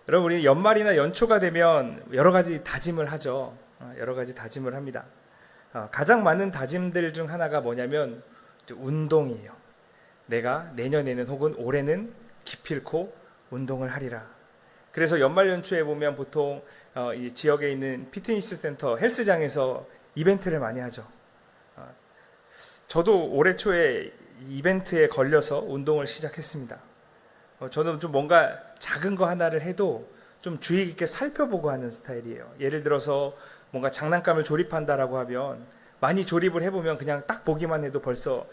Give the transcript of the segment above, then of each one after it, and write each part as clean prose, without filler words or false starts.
여러분, 우리 연말이나 연초가 되면 여러 가지 다짐을 하죠. 여러 가지 다짐을 합니다. 가장 많은 다짐들 중 하나가 뭐냐면 운동이에요. 내가 내년에는 혹은 올해는 기필코 운동을 하리라. 그래서 연말 연초에 보면 보통 이 지역에 있는 피트니스 센터, 헬스장에서 이벤트를 많이 하죠. 저도 올해 초에 이벤트에 걸려서 운동을 시작했습니다. 저는 좀 뭔가 작은 거 하나를 해도 좀 주의 깊게 살펴보고 하는 스타일이에요. 예를 들어서 뭔가 장난감을 조립한다라고 하면 많이 조립을 해보면 그냥 딱 보기만 해도 벌써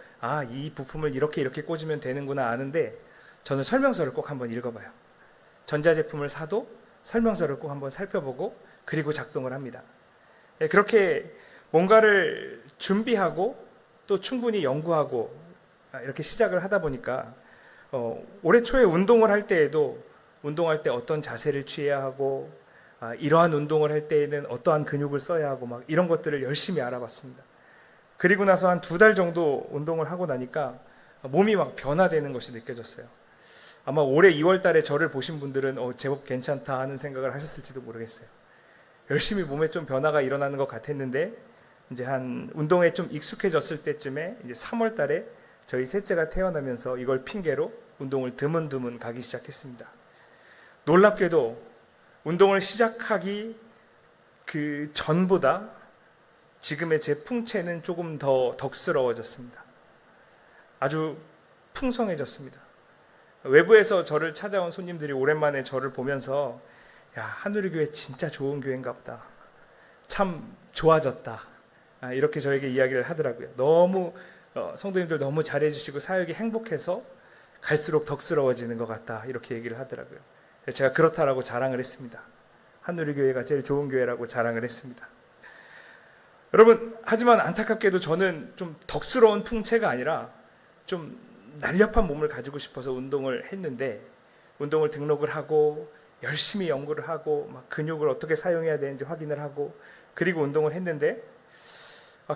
이 부품을 이렇게 꽂으면 되는구나 아는데, 저는 설명서를 꼭 한번 읽어봐요. 전자제품을 사도 설명서를 꼭 한번 살펴보고 그리고 작동을 합니다. 그렇게 뭔가를 준비하고 또 충분히 연구하고 이렇게 시작을 하다 보니까 올해 초에 운동을 할 때에도 운동할 때 어떤 자세를 취해야 하고 이러한 운동을 할 때에는 어떠한 근육을 써야 하고 막 이런 것들을 열심히 알아봤습니다. 그리고 나서 한 2달 정도 운동을 하고 나니까 몸이 막 변화되는 것이 느껴졌어요. 아마 올해 2월 달에 저를 보신 분들은 제법 괜찮다 하는 생각을 하셨을지도 모르겠어요. 열심히 몸에 좀 변화가 일어나는 것 같았는데, 이제 한 운동에 좀 익숙해졌을 때쯤에 이제 3월 달에 저희 셋째가 태어나면서 이걸 핑계로 운동을 드문드문 가기 시작했습니다. 놀랍게도 운동을 시작하기 그 전보다 지금의 제 풍채는 조금 더 덕스러워졌습니다. 아주 풍성해졌습니다. 외부에서 저를 찾아온 손님들이 오랜만에 저를 보면서 한우리교회 진짜 좋은 교회인가 보다, 참 좋아졌다, 이렇게 저에게 이야기를 하더라고요. 너무 성도님들 너무 잘해주시고 사역이 행복해서 갈수록 덕스러워지는 것 같다, 이렇게 얘기를 하더라고요. 제가 그렇다라고 자랑을 했습니다. 한우리교회가 제일 좋은 교회라고 자랑을 했습니다. 여러분, 하지만 안타깝게도 저는 좀 덕스러운 풍채가 아니라 좀 날렵한 몸을 가지고 싶어서 운동을 했는데, 운동을 등록을 하고 열심히 연구를 하고 막 근육을 어떻게 사용해야 되는지 확인을 하고 그리고 운동을 했는데,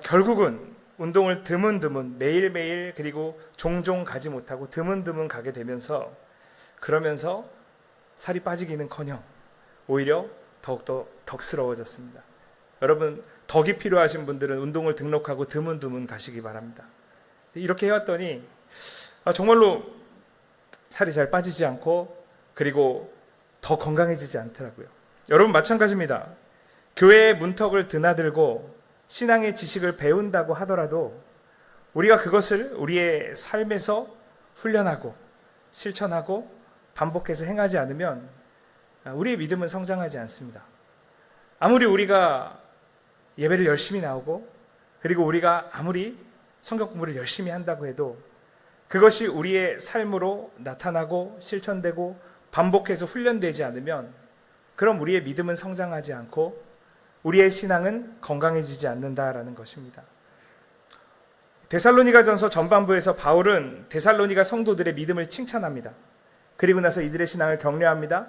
결국은 운동을 드문드문 매일매일 그리고 종종 가지 못하고 드문드문 가게 되면서, 그러면서 살이 빠지기는커녕 오히려 더욱더 덕스러워졌습니다. 여러분, 덕이 필요하신 분들은 운동을 등록하고 드문드문 가시기 바랍니다. 이렇게 해왔더니 정말로 살이 잘 빠지지 않고 그리고 더 건강해지지 않더라고요. 여러분, 마찬가지입니다. 교회의 문턱을 드나들고 신앙의 지식을 배운다고 하더라도 우리가 그것을 우리의 삶에서 훈련하고 실천하고 반복해서 행하지 않으면 우리의 믿음은 성장하지 않습니다. 아무리 우리가 예배를 열심히 나오고 그리고 우리가 아무리 성경 공부를 열심히 한다고 해도 그것이 우리의 삶으로 나타나고 실천되고 반복해서 훈련되지 않으면, 그럼 우리의 믿음은 성장하지 않고 우리의 신앙은 건강해지지 않는다라는 것입니다. 데살로니가전서 전반부에서 바울은 데살로니가 성도들의 믿음을 칭찬합니다. 그리고 나서 이들의 신앙을 격려합니다.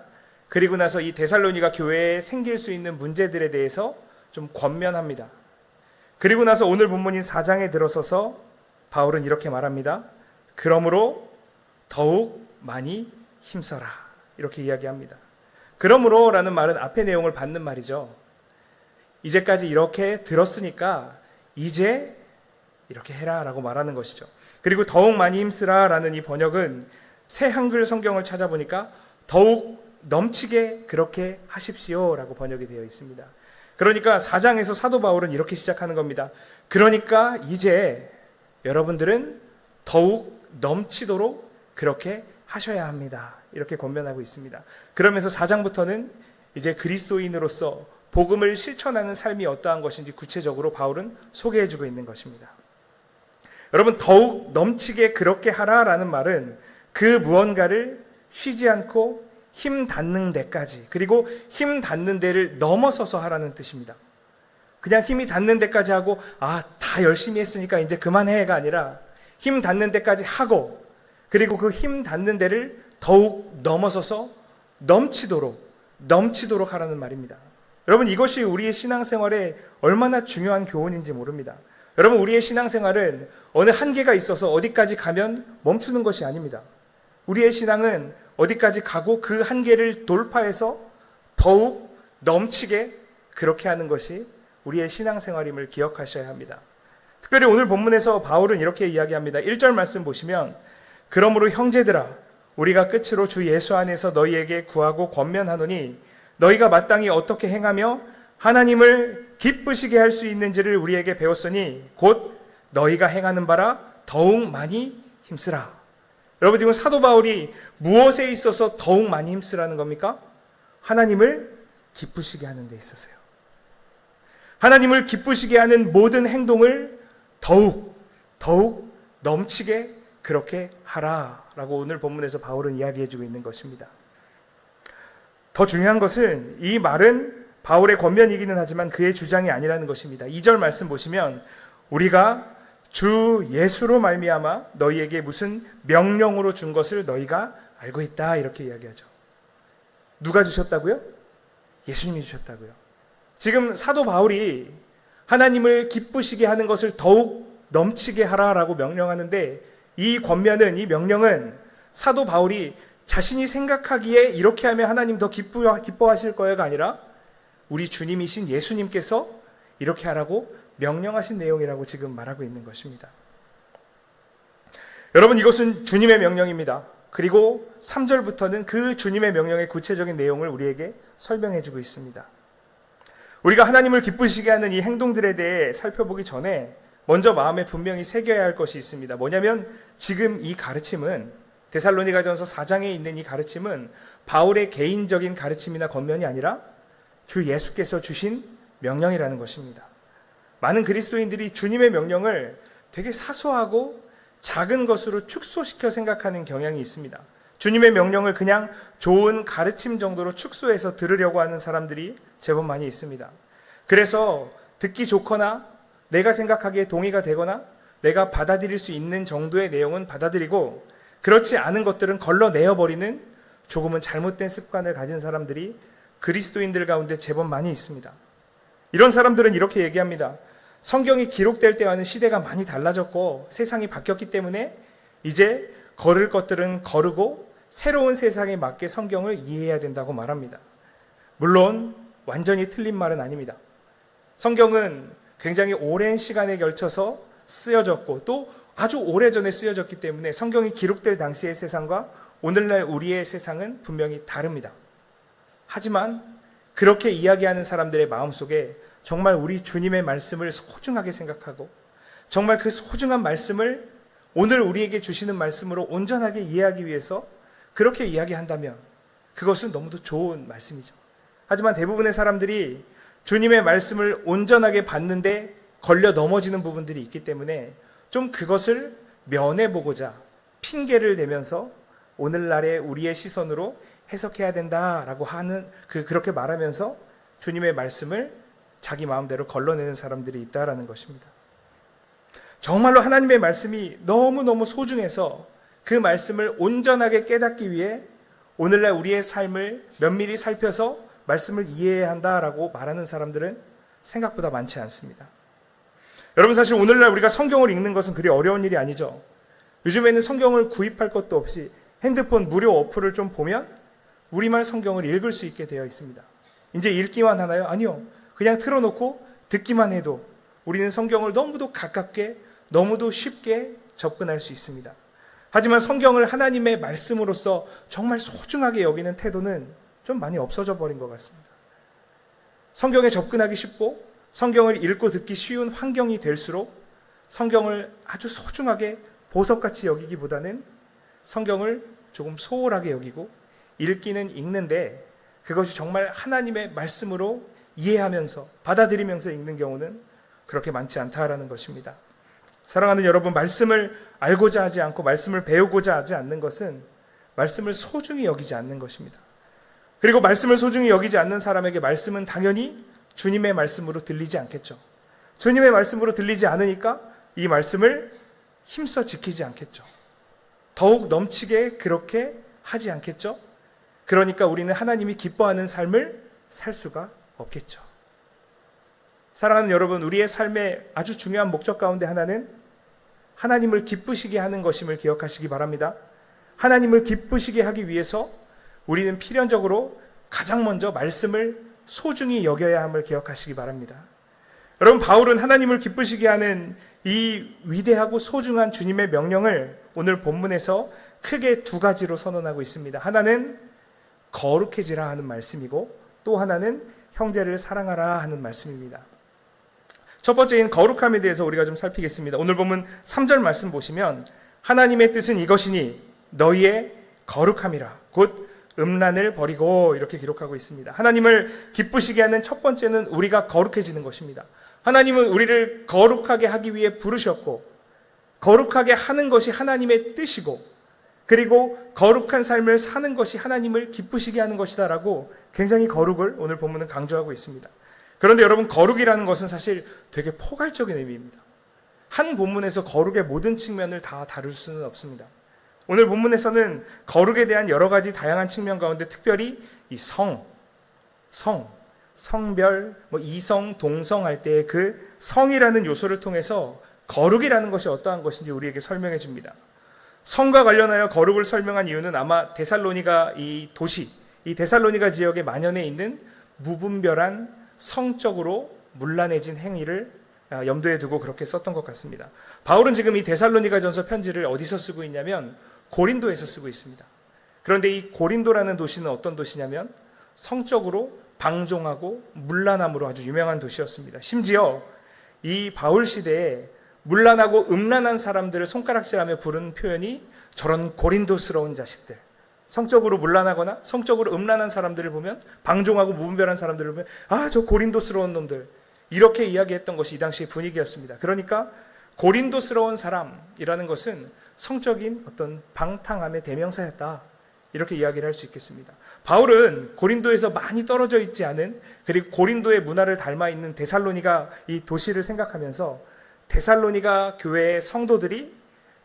그리고 나서 이 데살로니가 교회에 생길 수 있는 문제들에 대해서 좀 권면합니다. 그리고 나서 오늘 본문인 4장에 들어서서 바울은 이렇게 말합니다. 그러므로 더욱 많이 힘써라, 이렇게 이야기합니다. 그러므로 라는 말은 앞의 내용을 받는 말이죠. 이제까지 이렇게 들었으니까 이제 이렇게 해라 라고 말하는 것이죠. 그리고 더욱 많이 힘쓰라 라는 이 번역은 새 한글 성경을 찾아보니까 더욱 넘치게 그렇게 하십시오 라고 번역이 되어 있습니다. 그러니까 4장에서 사도 바울은 이렇게 시작하는 겁니다. 그러니까 이제 여러분들은 더욱 넘치도록 그렇게 하셔야 합니다, 이렇게 권면하고 있습니다. 그러면서 4장부터는 이제 그리스도인으로서 복음을 실천하는 삶이 어떠한 것인지 구체적으로 바울은 소개해주고 있는 것입니다. 여러분, 더욱 넘치게 그렇게 하라라는 말은 그 무언가를 쉬지 않고 힘 닿는 데까지, 그리고 힘 닿는 데를 넘어서서 하라는 뜻입니다. 그냥 힘이 닿는 데까지 하고 다 열심히 했으니까 이제 그만해가 아니라 힘 닿는 데까지 하고 그리고 그 힘 닿는 데를 더욱 넘어서서 넘치도록 하라는 말입니다. 여러분, 이것이 우리의 신앙생활에 얼마나 중요한 교훈인지 모릅니다. 여러분, 우리의 신앙생활은 어느 한계가 있어서 어디까지 가면 멈추는 것이 아닙니다. 우리의 신앙은 어디까지 가고 그 한계를 돌파해서 더욱 넘치게 그렇게 하는 것이 우리의 신앙생활임을 기억하셔야 합니다. 특별히 오늘 본문에서 바울은 이렇게 이야기합니다. 1절 말씀 보시면 그러므로 형제들아 우리가 끝으로 주 예수 안에서 너희에게 구하고 권면하노니 너희가 마땅히 어떻게 행하며 하나님을 기쁘시게 할 수 있는지를 우리에게 배웠으니 곧 너희가 행하는 바라 더욱 많이 힘쓰라. 여러분 지금 사도 바울이 무엇에 있어서 더욱 많이 힘쓰라는 겁니까? 하나님을 기쁘시게 하는 데 있어서요. 하나님을 기쁘시게 하는 모든 행동을 더욱 넘치게 그렇게 하라라고 오늘 본문에서 바울은 이야기해주고 있는 것입니다. 더 중요한 것은 이 말은 바울의 권면이기는 하지만 그의 주장이 아니라는 것입니다. 2절 말씀 보시면 우리가 주 예수로 말미암아 너희에게 무슨 명령으로 준 것을 너희가 알고 있다 이렇게 이야기하죠. 누가 주셨다고요? 예수님이 주셨다고요. 지금 사도 바울이 하나님을 기쁘시게 하는 것을 더욱 넘치게 하라라고 명령하는데 이 권면은, 이 명령은 사도 바울이 자신이 생각하기에 이렇게 하면 하나님 더 기뻐하실 거야가 아니라 우리 주님이신 예수님께서 이렇게 하라고 명령하신 내용이라고 지금 말하고 있는 것입니다. 여러분 이것은 주님의 명령입니다. 그리고 3절부터는 그 주님의 명령의 구체적인 내용을 우리에게 설명해 주고 있습니다. 우리가 하나님을 기쁘시게 하는 이 행동들에 대해 살펴보기 전에 먼저 마음에 분명히 새겨야 할 것이 있습니다. 뭐냐면 지금 이 가르침은 데살로니가전서 4장에 있는 이 가르침은 바울의 개인적인 가르침이나 권면이 아니라 주 예수께서 주신 명령이라는 것입니다. 많은 그리스도인들이 주님의 명령을 되게 사소하고 작은 것으로 축소시켜 생각하는 경향이 있습니다. 주님의 명령을 그냥 좋은 가르침 정도로 축소해서 들으려고 하는 사람들이 제법 많이 있습니다. 그래서 듣기 좋거나 내가 생각하기에 동의가 되거나 내가 받아들일 수 있는 정도의 내용은 받아들이고 그렇지 않은 것들은 걸러내어버리는 조금은 잘못된 습관을 가진 사람들이 그리스도인들 가운데 제법 많이 있습니다. 이런 사람들은 이렇게 얘기합니다. 성경이 기록될 때와는 시대가 많이 달라졌고 세상이 바뀌었기 때문에 이제 걸을 것들은 거르고 새로운 세상에 맞게 성경을 이해해야 된다고 말합니다. 물론 완전히 틀린 말은 아닙니다. 성경은 굉장히 오랜 시간에 걸쳐서 쓰여졌고 또 아주 오래전에 쓰여졌기 때문에 성경이 기록될 당시의 세상과 오늘날 우리의 세상은 분명히 다릅니다. 하지만 그렇게 이야기하는 사람들의 마음속에 정말 우리 주님의 말씀을 소중하게 생각하고 정말 그 소중한 말씀을 오늘 우리에게 주시는 말씀으로 온전하게 이해하기 위해서 그렇게 이야기한다면 그것은 너무도 좋은 말씀이죠. 하지만 대부분의 사람들이 주님의 말씀을 온전하게 받는데 걸려 넘어지는 부분들이 있기 때문에 좀 그것을 면해보고자 핑계를 대면서 오늘날의 우리의 시선으로 해석해야 된다라고 하는 그렇게 말하면서 주님의 말씀을 자기 마음대로 걸러내는 사람들이 있다라는 것입니다. 정말로 하나님의 말씀이 너무너무 소중해서 그 말씀을 온전하게 깨닫기 위해 오늘날 우리의 삶을 면밀히 살펴서 말씀을 이해해야 한다라고 말하는 사람들은 생각보다 많지 않습니다. 여러분 사실 오늘날 우리가 성경을 읽는 것은 그리 어려운 일이 아니죠. 요즘에는 성경을 구입할 것도 없이 핸드폰 무료 어플을 좀 보면 우리말 성경을 읽을 수 있게 되어 있습니다. 이제 읽기만 하나요? 아니요. 그냥 틀어놓고 듣기만 해도 우리는 성경을 너무도 가깝게 너무도 쉽게 접근할 수 있습니다. 하지만 성경을 하나님의 말씀으로서 정말 소중하게 여기는 태도는 좀 많이 없어져 버린 것 같습니다. 성경에 접근하기 쉽고 성경을 읽고 듣기 쉬운 환경이 될수록 성경을 아주 소중하게 보석같이 여기기보다는 성경을 조금 소홀하게 여기고 읽기는 읽는데 그것이 정말 하나님의 말씀으로 이해하면서 받아들이면서 읽는 경우는 그렇게 많지 않다라는 것입니다. 사랑하는 여러분, 말씀을 알고자 하지 않고 말씀을 배우고자 하지 않는 것은 말씀을 소중히 여기지 않는 것입니다. 그리고 말씀을 소중히 여기지 않는 사람에게 말씀은 당연히 주님의 말씀으로 들리지 않겠죠. 주님의 말씀으로 들리지 않으니까 이 말씀을 힘써 지키지 않겠죠. 더욱 넘치게 그렇게 하지 않겠죠. 그러니까 우리는 하나님이 기뻐하는 삶을 살 수가 없겠죠. 사랑하는 여러분, 우리의 삶의 아주 중요한 목적 가운데 하나는 하나님을 기쁘시게 하는 것임을 기억하시기 바랍니다. 하나님을 기쁘시게 하기 위해서 우리는 필연적으로 가장 먼저 말씀을 소중히 여겨야 함을 기억하시기 바랍니다. 여러분, 바울은 하나님을 기쁘시게 하는 이 위대하고 소중한 주님의 명령을 오늘 본문에서 크게 두 가지로 선언하고 있습니다. 하나는 거룩해지라 하는 말씀이고, 또 하나는 형제를 사랑하라 하는 말씀입니다. 첫 번째인 거룩함에 대해서 우리가 좀 살피겠습니다. 오늘 본문 3절 말씀 보시면 하나님의 뜻은 이것이니 너희의 거룩함이라 곧 음란을 버리고, 이렇게 기록하고 있습니다. 하나님을 기쁘시게 하는 첫 번째는 우리가 거룩해지는 것입니다. 하나님은 우리를 거룩하게 하기 위해 부르셨고, 거룩하게 하는 것이 하나님의 뜻이고, 그리고 거룩한 삶을 사는 것이 하나님을 기쁘시게 하는 것이다라고 굉장히 거룩을 오늘 본문은 강조하고 있습니다. 그런데 여러분, 거룩이라는 것은 사실 되게 포괄적인 의미입니다. 한 본문에서 거룩의 모든 측면을 다 다룰 수는 없습니다. 오늘 본문에서는 거룩에 대한 여러 가지 다양한 측면 가운데 특별히 이 성별, 이성, 동성 할 때 그 성이라는 요소를 통해서 거룩이라는 것이 어떠한 것인지 우리에게 설명해 줍니다. 성과 관련하여 거룩을 설명한 이유는 아마 데살로니가 이 도시, 이 데살로니가 지역에 만연해 있는 무분별한 성적으로 문란해진 행위를 염두에 두고 그렇게 썼던 것 같습니다. 바울은 지금 이 데살로니가 전서 편지를 어디서 쓰고 있냐면 고린도에서 쓰고 있습니다. 그런데 이 고린도라는 도시는 어떤 도시냐면 성적으로 방종하고 문란함으로 아주 유명한 도시였습니다. 심지어 이 바울 시대에 문란하고 음란한 사람들을 손가락질하며 부른 표현이 저런 고린도스러운 자식들, 성적으로 문란하거나 성적으로 음란한 사람들을 보면, 방종하고 무분별한 사람들을 보면 저 고린도스러운 놈들, 이렇게 이야기했던 것이 이 당시의 분위기였습니다. 그러니까 고린도스러운 사람이라는 것은 성적인 어떤 방탕함의 대명사였다, 이렇게 이야기를 할 수 있겠습니다. 바울은 고린도에서 많이 떨어져 있지 않은, 그리고 고린도의 문화를 닮아 있는 데살로니가 이 도시를 생각하면서 데살로니가 교회의 성도들이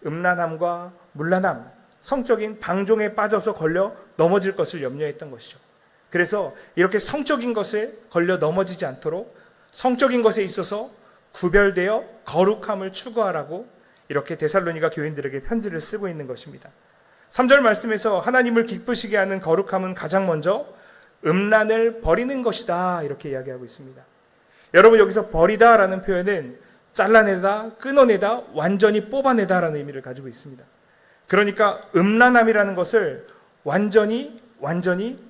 음란함과 문란함, 성적인 방종에 빠져서 걸려 넘어질 것을 염려했던 것이죠. 그래서 이렇게 성적인 것에 걸려 넘어지지 않도록 성적인 것에 있어서 구별되어 거룩함을 추구하라고 이렇게 데살로니가 교인들에게 편지를 쓰고 있는 것입니다. 3절 말씀에서 하나님을 기쁘시게 하는 거룩함은 가장 먼저 음란을 버리는 것이다, 이렇게 이야기하고 있습니다. 여러분, 여기서 버리다라는 표현은 잘라내다, 끊어내다, 완전히 뽑아내다라는 의미를 가지고 있습니다. 그러니까 음란함이라는 것을 완전히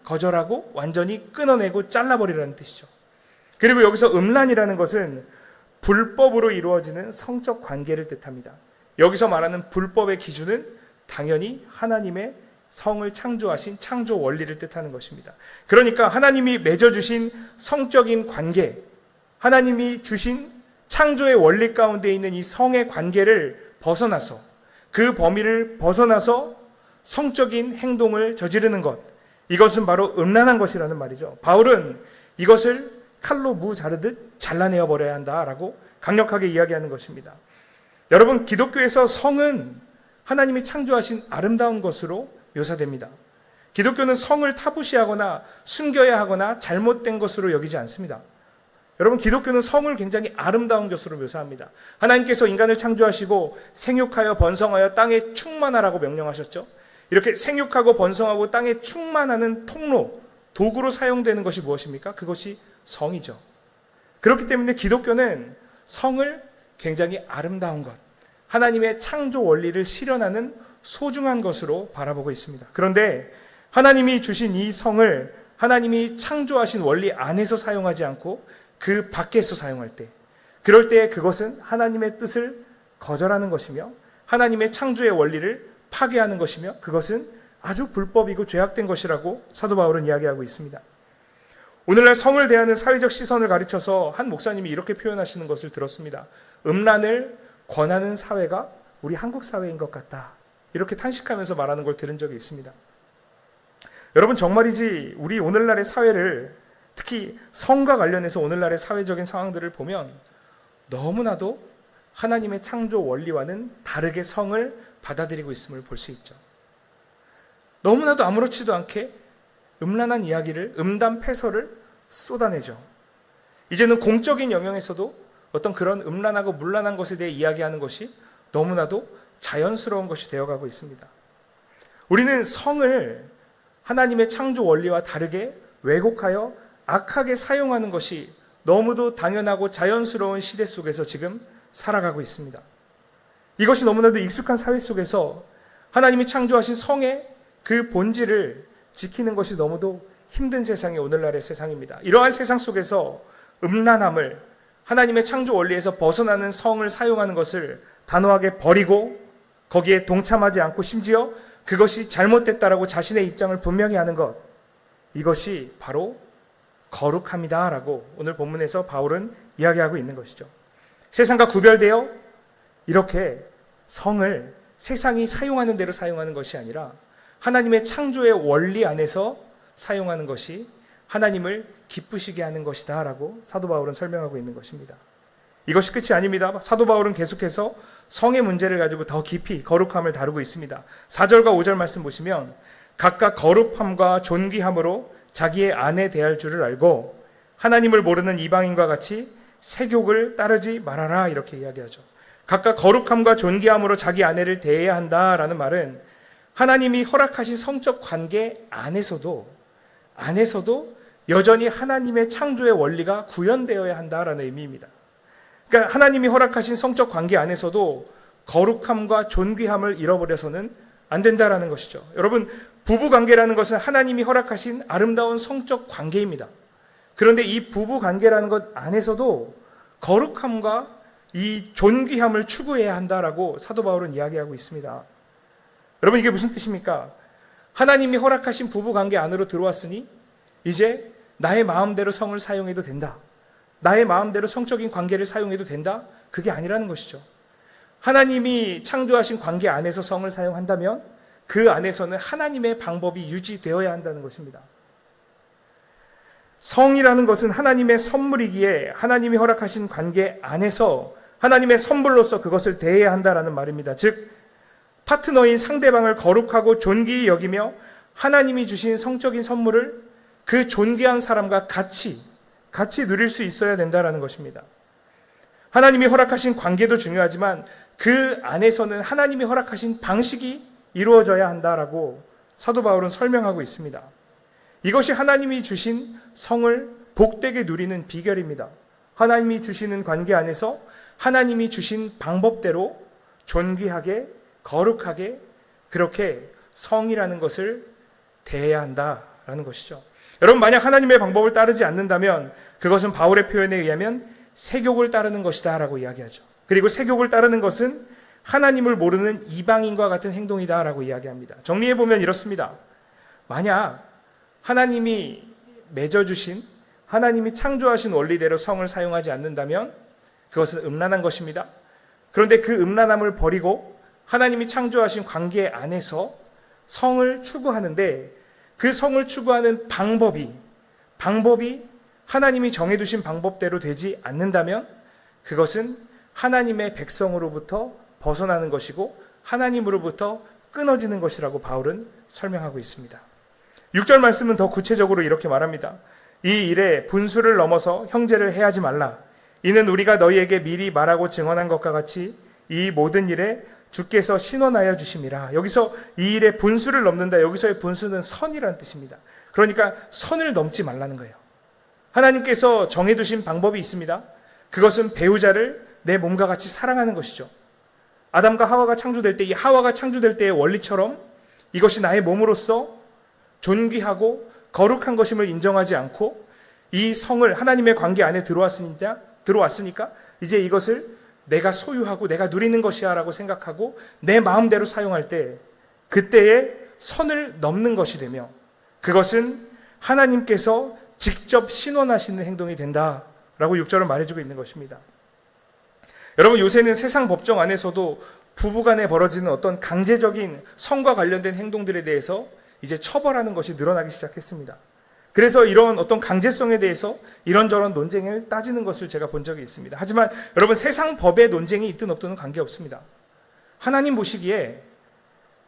거절하고 완전히 끊어내고 잘라버리라는 뜻이죠. 그리고 여기서 음란이라는 것은 불법으로 이루어지는 성적 관계를 뜻합니다. 여기서 말하는 불법의 기준은 당연히 하나님의 성을 창조하신 창조 원리를 뜻하는 것입니다. 그러니까 하나님이 맺어주신 성적인 관계, 하나님이 주신 창조의 원리 가운데 있는 이 성의 관계를 벗어나서, 그 범위를 벗어나서 성적인 행동을 저지르는 것, 이것은 바로 음란한 것이라는 말이죠. 바울은 이것을 칼로 무 자르듯 잘라내어 버려야 한다라고 강력하게 이야기하는 것입니다. 여러분, 기독교에서 성은 하나님이 창조하신 아름다운 것으로 묘사됩니다. 기독교는 성을 타부시하거나 숨겨야 하거나 잘못된 것으로 여기지 않습니다. 여러분, 기독교는 성을 굉장히 아름다운 것으로 묘사합니다. 하나님께서 인간을 창조하시고 생육하여 번성하여 땅에 충만하라고 명령하셨죠. 이렇게 생육하고 번성하고 땅에 충만하는 통로, 도구로 사용되는 것이 무엇입니까? 그것이 성이죠. 그렇기 때문에 기독교는 성을 굉장히 아름다운 것, 하나님의 창조 원리를 실현하는 소중한 것으로 바라보고 있습니다. 그런데 하나님이 주신 이 성을 하나님이 창조하신 원리 안에서 사용하지 않고 그 밖에서 사용할 때, 그럴 때 그것은 하나님의 뜻을 거절하는 것이며 하나님의 창조의 원리를 파괴하는 것이며 그것은 아주 불법이고 죄악된 것이라고 사도 바울은 이야기하고 있습니다. 오늘날 성을 대하는 사회적 시선을 가르쳐서 한 목사님이 이렇게 표현하시는 것을 들었습니다. 음란을 권하는 사회가 우리 한국 사회인 것 같다, 이렇게 탄식하면서 말하는 걸 들은 적이 있습니다. 여러분, 정말이지 우리 오늘날의 사회를, 특히 성과 관련해서 오늘날의 사회적인 상황들을 보면 너무나도 하나님의 창조 원리와는 다르게 성을 받아들이고 있음을 볼 수 있죠. 너무나도 아무렇지도 않게 음란한 이야기를, 음담 패설을 쏟아내죠. 이제는 공적인 영역에서도 어떤 그런 음란하고 문란한 것에 대해 이야기하는 것이 너무나도 자연스러운 것이 되어가고 있습니다. 우리는 성을 하나님의 창조 원리와 다르게 왜곡하여 악하게 사용하는 것이 너무도 당연하고 자연스러운 시대 속에서 지금 살아가고 있습니다. 이것이 너무나도 익숙한 사회 속에서 하나님이 창조하신 성의 그 본질을 지키는 것이 너무도 힘든 세상이 오늘날의 세상입니다. 이러한 세상 속에서 음란함을, 하나님의 창조 원리에서 벗어나는 성을 사용하는 것을 단호하게 버리고 거기에 동참하지 않고 심지어 그것이 잘못됐다라고 자신의 입장을 분명히 하는 것, 이것이 바로 거룩함이다 라고 오늘 본문에서 바울은 이야기하고 있는 것이죠. 세상과 구별되어 이렇게 성을 세상이 사용하는 대로 사용하는 것이 아니라 하나님의 창조의 원리 안에서 사용하는 것이 하나님을 기쁘시게 하는 것이다 라고 사도 바울은 설명하고 있는 것입니다. 이것이 끝이 아닙니다. 사도 바울은 계속해서 성의 문제를 가지고 더 깊이 거룩함을 다루고 있습니다. 4절과 5절 말씀 보시면 각각 거룩함과 존귀함으로 자기의 아내 대할 줄을 알고 하나님을 모르는 이방인과 같이 세욕을 따르지 말아라 이렇게 이야기하죠. 각각 거룩함과 존귀함으로 자기 아내를 대해야 한다라는 말은 하나님이 허락하신 성적 관계 안에서도 여전히 하나님의 창조의 원리가 구현되어야 한다라는 의미입니다. 그러니까 하나님이 허락하신 성적 관계 안에서도 거룩함과 존귀함을 잃어버려서는 안 된다라는 것이죠. 여러분, 부부 관계라는 것은 하나님이 허락하신 아름다운 성적 관계입니다. 그런데 이 부부 관계라는 것 안에서도 거룩함과 이 존귀함을 추구해야 한다라고 사도 바울은 이야기하고 있습니다. 여러분, 이게 무슨 뜻입니까? 하나님이 허락하신 부부 관계 안으로 들어왔으니 이제 나의 마음대로 성을 사용해도 된다. 나의 마음대로 성적인 관계를 사용해도 된다? 그게 아니라는 것이죠. 하나님이 창조하신 관계 안에서 성을 사용한다면 그 안에서는 하나님의 방법이 유지되어야 한다는 것입니다. 성이라는 것은 하나님의 선물이기에 하나님이 허락하신 관계 안에서 하나님의 선물로서 그것을 대해야 한다는 말입니다. 즉 파트너인 상대방을 거룩하고 존귀히 여기며 하나님이 주신 성적인 선물을 그 존귀한 사람과 같이 누릴 수 있어야 된다는 것입니다. 하나님이 허락하신 관계도 중요하지만 그 안에서는 하나님이 허락하신 방식이 이루어져야 한다라고 사도 바울은 설명하고 있습니다. 이것이 하나님이 주신 성을 복되게 누리는 비결입니다. 하나님이 주시는 관계 안에서 하나님이 주신 방법대로 존귀하게, 거룩하게 그렇게 성이라는 것을 대해야 한다라는 것이죠. 여러분, 만약 하나님의 방법을 따르지 않는다면 그것은 바울의 표현에 의하면 세욕을 따르는 것이다 라고 이야기하죠. 그리고 세욕을 따르는 것은 하나님을 모르는 이방인과 같은 행동이다 라고 이야기합니다. 정리해보면 이렇습니다. 만약 하나님이 맺어주신, 하나님이 창조하신 원리대로 성을 사용하지 않는다면 그것은 음란한 것입니다. 그런데 그 음란함을 버리고 하나님이 창조하신 관계 안에서 성을 추구하는데 그 성을 추구하는 방법이 하나님이 정해두신 방법대로 되지 않는다면 그것은 하나님의 백성으로부터 벗어나는 것이고 하나님으로부터 끊어지는 것이라고 바울은 설명하고 있습니다. 6절 말씀은 더 구체적으로 이렇게 말합니다. 이 일에 분수를 넘어서 형제를 해하지 말라. 이는 우리가 너희에게 미리 말하고 증언한 것과 같이 이 모든 일에 주께서 신원하여 주심이라. 여기서 이 일에 분수를 넘는다. 여기서의 분수는 선이라는 뜻입니다. 그러니까 선을 넘지 말라는 거예요. 하나님께서 정해두신 방법이 있습니다. 그것은 배우자를 내 몸과 같이 사랑하는 것이죠. 아담과 하와가 창조될 때, 이 하와가 창조될 때의 원리처럼 이것이 나의 몸으로서 존귀하고 거룩한 것임을 인정하지 않고 이 성을 하나님의 관계 안에 들어왔으니까 이제 이것을 내가 소유하고 내가 누리는 것이야 라고 생각하고 내 마음대로 사용할 때 그때의 선을 넘는 것이 되며 그것은 하나님께서 직접 신원하시는 행동이 된다라고 6절은 말해주고 있는 것입니다. 여러분, 요새는 세상 법정 안에서도 부부간에 벌어지는 어떤 강제적인 성과 관련된 행동들에 대해서 이제 처벌하는 것이 늘어나기 시작했습니다. 그래서 이런 어떤 강제성에 대해서 이런저런 논쟁을 따지는 것을 제가 본 적이 있습니다. 하지만 여러분, 세상 법의 논쟁이 있든 없든은 관계없습니다. 하나님 보시기에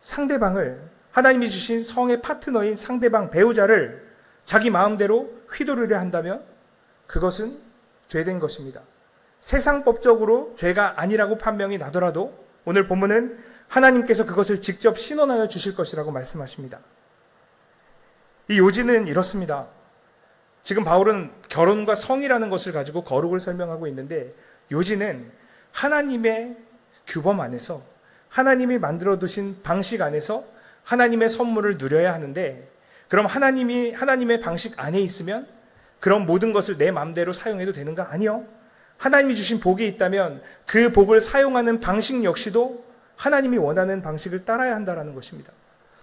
상대방을, 하나님이 주신 성의 파트너인 상대방, 배우자를 자기 마음대로 휘두르려 한다면 그것은 죄된 것입니다. 세상법적으로 죄가 아니라고 판명이 나더라도 오늘 본문은 하나님께서 그것을 직접 신원하여 주실 것이라고 말씀하십니다. 이 요지는 이렇습니다. 지금 바울은 결혼과 성이라는 것을 가지고 거룩을 설명하고 있는데, 요지는 하나님의 규범 안에서, 하나님이 만들어 두신 방식 안에서 하나님의 선물을 누려야 하는데, 그럼 하나님의 방식 안에 있으면 그런 모든 것을 내 마음대로 사용해도 되는가? 아니요. 하나님이 주신 복이 있다면 그 복을 사용하는 방식 역시도 하나님이 원하는 방식을 따라야 한다는 것입니다.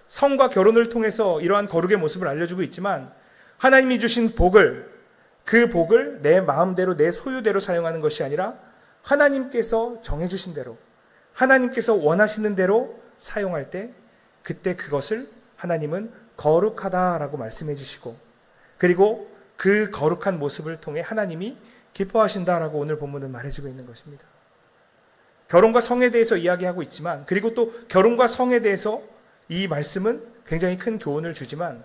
성과 결혼을 통해서 이러한 거룩의 모습을 알려주고 있지만, 하나님이 주신 복을, 그 복을 내 마음대로 내 소유대로 사용하는 것이 아니라 하나님께서 정해주신 대로, 하나님께서 원하시는 대로 사용할 때, 그때 그것을 하나님은 거룩하다라고 말씀해 주시고, 그리고 그 거룩한 모습을 통해 하나님이 기뻐하신다라고 오늘 본문은 말해주고 있는 것입니다. 결혼과 성에 대해서 이야기하고 있지만, 그리고 또 결혼과 성에 대해서 이 말씀은 굉장히 큰 교훈을 주지만,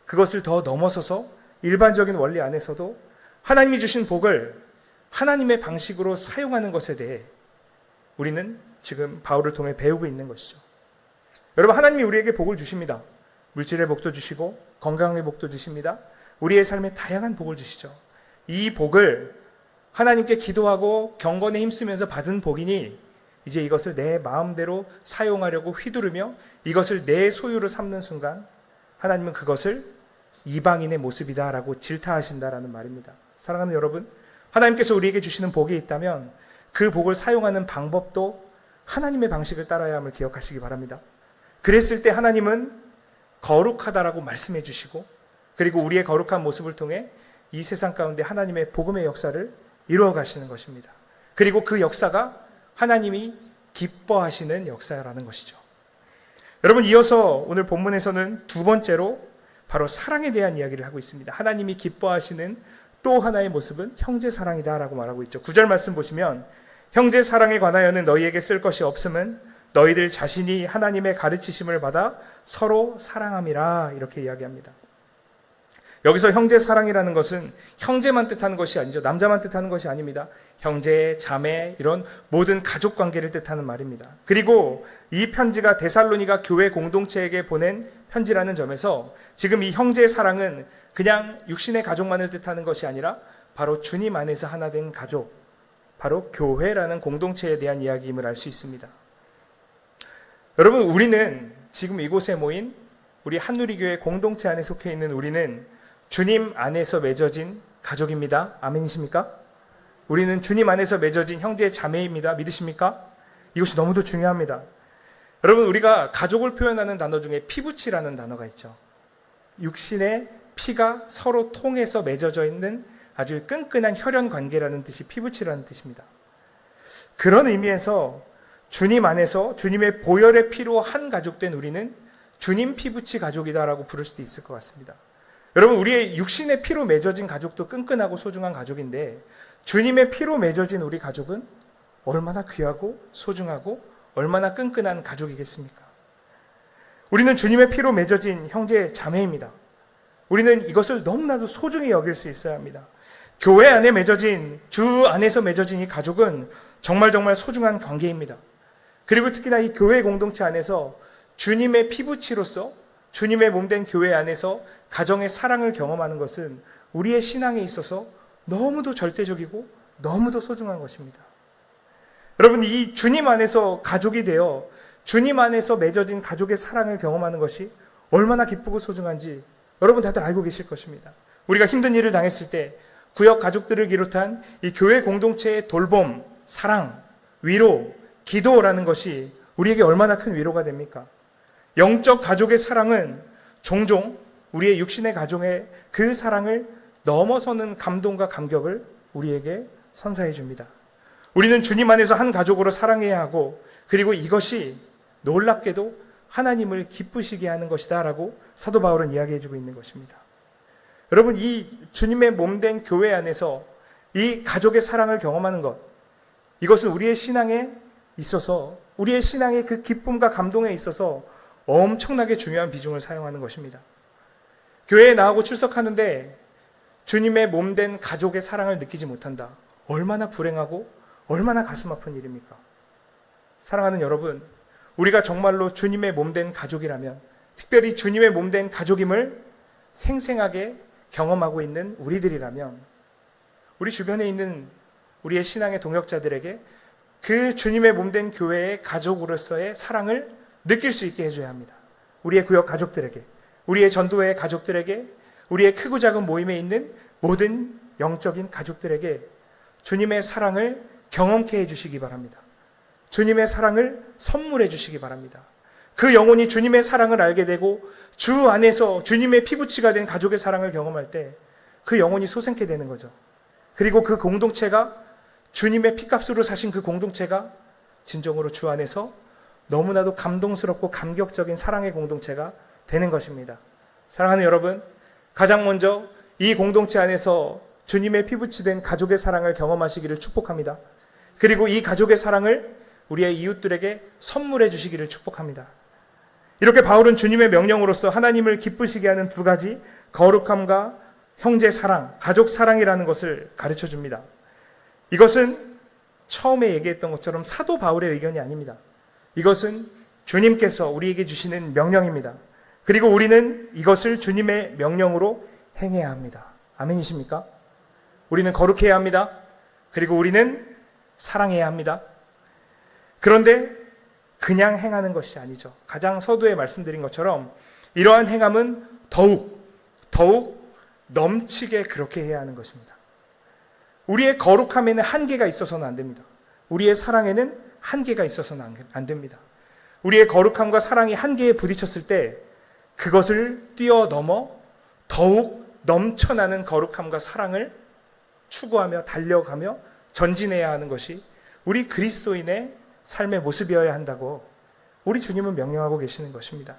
그것을 더 넘어서서 일반적인 원리 안에서도 하나님이 주신 복을 하나님의 방식으로 사용하는 것에 대해 우리는 지금 바울을 통해 배우고 있는 것이죠. 여러분, 하나님이 우리에게 복을 주십니다. 물질의 복도 주시고 건강의 복도 주십니다. 우리의 삶에 다양한 복을 주시죠. 이 복을 하나님께 기도하고 경건에 힘쓰면서 받은 복이니 이제 이것을 내 마음대로 사용하려고 휘두르며 이것을 내 소유로 삼는 순간 하나님은 그것을 이방인의 모습이다라고 질타하신다라는 말입니다. 사랑하는 여러분, 하나님께서 우리에게 주시는 복이 있다면 그 복을 사용하는 방법도 하나님의 방식을 따라야 함을 기억하시기 바랍니다. 그랬을 때 하나님은 거룩하다라고 말씀해 주시고, 그리고 우리의 거룩한 모습을 통해 이 세상 가운데 하나님의 복음의 역사를 이루어 가시는 것입니다. 그리고 그 역사가 하나님이 기뻐하시는 역사라는 것이죠. 여러분, 이어서 오늘 본문에서는 두 번째로 바로 사랑에 대한 이야기를 하고 있습니다. 하나님이 기뻐하시는 또 하나의 모습은 형제 사랑이다라고 말하고 있죠. 9절 말씀 보시면, 형제 사랑에 관하여는 너희에게 쓸 것이 없음은 너희들 자신이 하나님의 가르치심을 받아 서로 사랑함이라, 이렇게 이야기합니다. 여기서 형제 사랑이라는 것은 형제만 뜻하는 것이 아니죠. 남자만 뜻하는 것이 아닙니다. 형제, 자매, 이런 모든 가족 관계를 뜻하는 말입니다. 그리고 이 편지가 데살로니가 교회 공동체에게 보낸 편지라는 점에서 지금 이 형제 사랑은 그냥 육신의 가족만을 뜻하는 것이 아니라 바로 주님 안에서 하나 된 가족, 바로 교회라는 공동체에 대한 이야기임을 알 수 있습니다. 여러분, 우리는 지금 이곳에 모인 우리 한누리교회 공동체 안에 속해 있는 우리는 주님 안에서 맺어진 가족입니다. 아멘이십니까? 우리는 주님 안에서 맺어진 형제 자매입니다. 믿으십니까? 이것이 너무도 중요합니다. 여러분, 우리가 가족을 표현하는 단어 중에 피부치라는 단어가 있죠. 육신의 피가 서로 통해서 맺어져 있는 아주 끈끈한 혈연 관계라는 뜻이 피부치라는 뜻입니다. 그런 의미에서 주님 안에서 주님의 보혈의 피로 한 가족된 우리는 주님 피부치 가족이다라고 부를 수도 있을 것 같습니다. 여러분, 우리의 육신의 피로 맺어진 가족도 끈끈하고 소중한 가족인데, 주님의 피로 맺어진 우리 가족은 얼마나 귀하고 소중하고 얼마나 끈끈한 가족이겠습니까? 우리는 주님의 피로 맺어진 형제 자매입니다. 우리는 이것을 너무나도 소중히 여길 수 있어야 합니다. 교회 안에 맺어진, 주 안에서 맺어진 이 가족은 정말 소중한 관계입니다. 그리고 특히나 이 교회 공동체 안에서 주님의 피부치로서 주님의 몸된 교회 안에서 가정의 사랑을 경험하는 것은 우리의 신앙에 있어서 너무도 절대적이고 너무도 소중한 것입니다. 여러분, 이 주님 안에서 가족이 되어 주님 안에서 맺어진 가족의 사랑을 경험하는 것이 얼마나 기쁘고 소중한지 여러분 다들 알고 계실 것입니다. 우리가 힘든 일을 당했을 때 구역 가족들을 비롯한 이 교회 공동체의 돌봄, 사랑, 위로, 기도라는 것이 우리에게 얼마나 큰 위로가 됩니까? 영적 가족의 사랑은 종종 우리의 육신의 가족의 그 사랑을 넘어서는 감동과 감격을 우리에게 선사해 줍니다. 우리는 주님 안에서 한 가족으로 사랑해야 하고, 그리고 이것이 놀랍게도 하나님을 기쁘시게 하는 것이다 라고 사도 바울은 이야기해 주고 있는 것입니다. 여러분, 이 주님의 몸된 교회 안에서 이 가족의 사랑을 경험하는 것, 이것은 우리의 신앙에 있어서, 우리의 신앙의 그 기쁨과 감동에 있어서 엄청나게 중요한 비중을 사용하는 것입니다. 교회에 나오고 출석하는데 주님의 몸된 가족의 사랑을 느끼지 못한다. 얼마나 불행하고 얼마나 가슴 아픈 일입니까? 사랑하는 여러분, 우리가 정말로 주님의 몸된 가족이라면, 특별히 주님의 몸된 가족임을 생생하게 경험하고 있는 우리들이라면, 우리 주변에 있는 우리의 신앙의 동역자들에게 그 주님의 몸된 교회의 가족으로서의 사랑을 느낄 수 있게 해줘야 합니다. 우리의 구역 가족들에게, 우리의 전도회 가족들에게, 우리의 크고 작은 모임에 있는 모든 영적인 가족들에게 주님의 사랑을 경험케 해주시기 바랍니다. 주님의 사랑을 선물해 주시기 바랍니다. 그 영혼이 주님의 사랑을 알게 되고 주 안에서 주님의 피부치가 된 가족의 사랑을 경험할 때 그 영혼이 솟게 되는 거죠. 그리고 그 공동체가, 주님의 피값으로 사신 그 공동체가 진정으로 주 안에서 너무나도 감동스럽고 감격적인 사랑의 공동체가 되는 것입니다. 사랑하는 여러분, 가장 먼저 이 공동체 안에서 주님의 피부치된 가족의 사랑을 경험하시기를 축복합니다. 그리고 이 가족의 사랑을 우리의 이웃들에게 선물해 주시기를 축복합니다. 이렇게 바울은 주님의 명령으로서 하나님을 기쁘시게 하는 두 가지, 거룩함과 형제 사랑, 가족 사랑이라는 것을 가르쳐 줍니다. 이것은 처음에 얘기했던 것처럼 사도 바울의 의견이 아닙니다. 이것은 주님께서 우리에게 주시는 명령입니다. 그리고 우리는 이것을 주님의 명령으로 행해야 합니다. 아멘이십니까? 우리는 거룩해야 합니다. 그리고 우리는 사랑해야 합니다. 그런데 그냥 행하는 것이 아니죠. 가장 서두에 말씀드린 것처럼 이러한 행함은 더욱 넘치게 그렇게 해야 하는 것입니다. 우리의 거룩함에는 한계가 있어서는 안 됩니다. 우리의 사랑에는 한계가 있어서는 안 됩니다. 우리의 거룩함과 사랑이 한계에 부딪혔을 때 그것을 뛰어넘어 더욱 넘쳐나는 거룩함과 사랑을 추구하며 달려가며 전진해야 하는 것이 우리 그리스도인의 삶의 모습이어야 한다고 우리 주님은 명령하고 계시는 것입니다.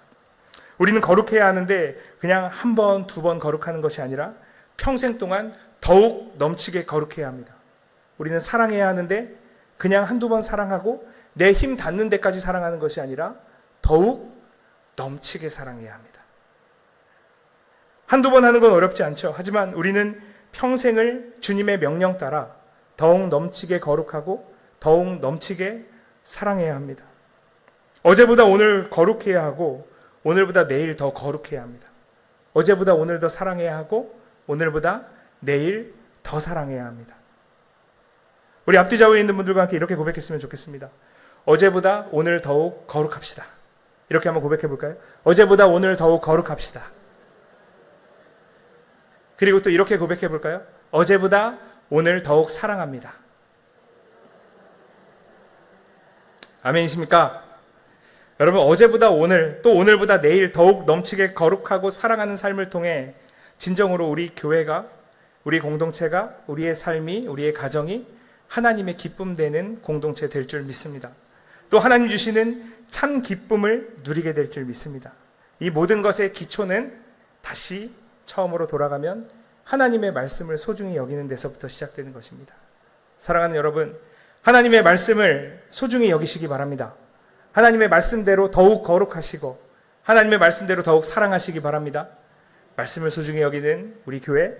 우리는 거룩해야 하는데 그냥 한 번, 두 번 거룩하는 것이 아니라 평생 동안 더욱 넘치게 거룩해야 합니다. 우리는 사랑해야 하는데 그냥 한두 번 사랑하고 내 힘 닿는 데까지 사랑하는 것이 아니라 더욱 넘치게 사랑해야 합니다. 한두 번 하는 건 어렵지 않죠. 하지만 우리는 평생을 주님의 명령 따라 더욱 넘치게 거룩하고 더욱 넘치게 사랑해야 합니다. 어제보다 오늘 거룩해야 하고 오늘보다 내일 더 거룩해야 합니다. 어제보다 오늘 더 사랑해야 하고 오늘보다 내일 더 사랑해야 합니다. 우리 앞뒤 좌우에 있는 분들과 함께 이렇게 고백했으면 좋겠습니다. 어제보다 오늘 더욱 거룩합시다. 이렇게 한번 고백해 볼까요? 어제보다 오늘 더욱 거룩합시다. 그리고 또 이렇게 고백해 볼까요? 어제보다 오늘 더욱 사랑합니다. 아멘이십니까? 여러분, 어제보다 오늘, 또 오늘보다 내일 더욱 넘치게 거룩하고 사랑하는 삶을 통해 진정으로 우리 교회가, 우리 공동체가, 우리의 삶이, 우리의 가정이 하나님의 기쁨 되는 공동체 될 줄 믿습니다. 또 하나님 주시는 참 기쁨을 누리게 될 줄 믿습니다. 이 모든 것의 기초는 다시 처음으로 돌아가면 하나님의 말씀을 소중히 여기는 데서부터 시작되는 것입니다. 사랑하는 여러분, 하나님의 말씀을 소중히 여기시기 바랍니다. 하나님의 말씀대로 더욱 거룩하시고 하나님의 말씀대로 더욱 사랑하시기 바랍니다. 말씀을 소중히 여기는 우리 교회,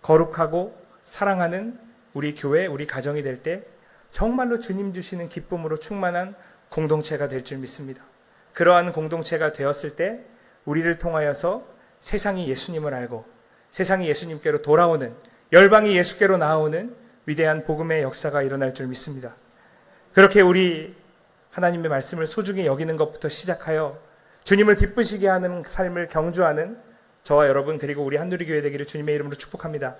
거룩하고 사랑하는 우리 교회, 우리 가정이 될 때 정말로 주님 주시는 기쁨으로 충만한 공동체가 될 줄 믿습니다. 그러한 공동체가 되었을 때 우리를 통하여서 세상이 예수님을 알고 세상이 예수님께로 돌아오는, 열방이 예수께로 나아오는 위대한 복음의 역사가 일어날 줄 믿습니다. 그렇게 우리 하나님의 말씀을 소중히 여기는 것부터 시작하여 주님을 기쁘시게 하는 삶을 경주하는 저와 여러분, 그리고 우리 한누리교회 되기를 주님의 이름으로 축복합니다.